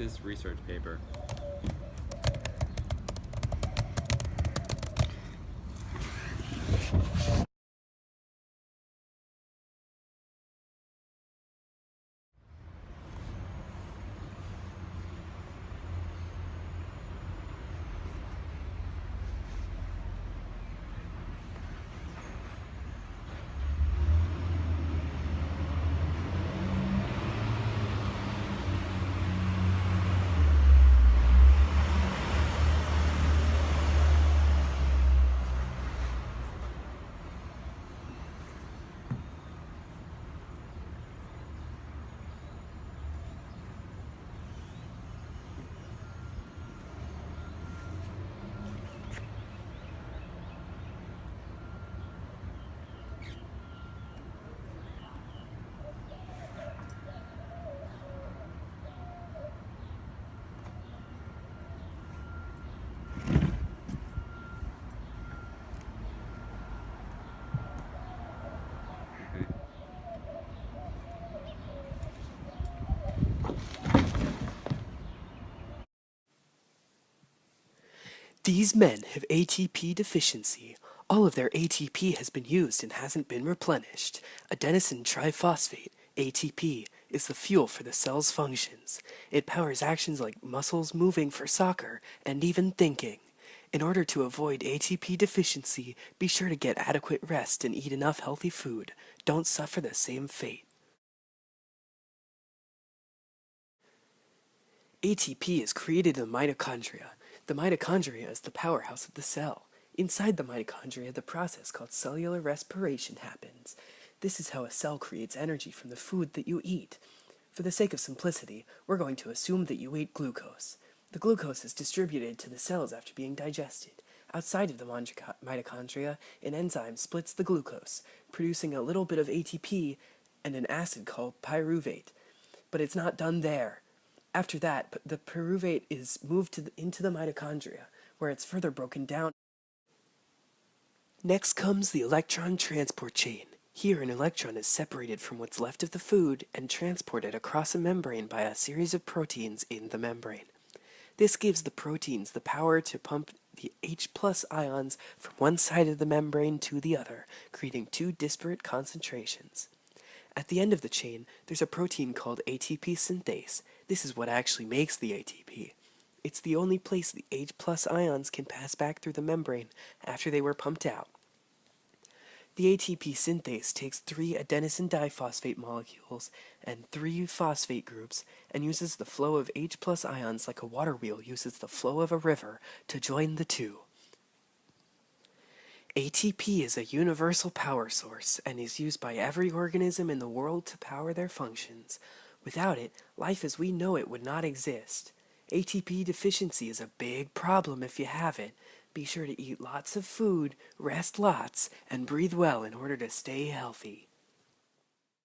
this research paper. These men have ATP deficiency. All of their ATP has been used and hasn't been replenished. Adenosine triphosphate, ATP, is the fuel for the cell's functions. It powers actions like muscles moving for soccer and even thinking. In order to avoid ATP deficiency, be sure to get adequate rest and eat enough healthy food. Don't suffer the same fate. ATP is created in the mitochondria. The mitochondria is the powerhouse of the cell. Inside the mitochondria, the process called cellular respiration happens. This is how a cell creates energy from the food that you eat. For the sake of simplicity, we're going to assume that you ate glucose. The glucose is distributed to the cells after being digested. Outside of the mitochondria, an enzyme splits the glucose, producing a little bit of ATP and an acid called pyruvate. But it's not done there. After that, the pyruvate is moved into the mitochondria, where it's further broken down. Next comes the electron transport chain. Here, an electron is separated from what's left of the food and transported across a membrane by a series of proteins in the membrane. This gives the proteins the power to pump the H plus ions from one side of the membrane to the other, creating two disparate concentrations. At the end of the chain, there's a protein called ATP synthase. This is what actually makes the ATP. It's the only place the H plus ions can pass back through the membrane after they were pumped out. The ATP synthase takes 3 adenosine diphosphate molecules and 3 phosphate groups and uses the flow of H plus ions like a water wheel uses the flow of a river to join the two. ATP is a universal power source and is used by every organism in the world to power their functions. Without it, life as we know it would not exist. ATP deficiency is a big problem if you have it. Be sure to eat lots of food, rest lots, and breathe well in order to stay healthy.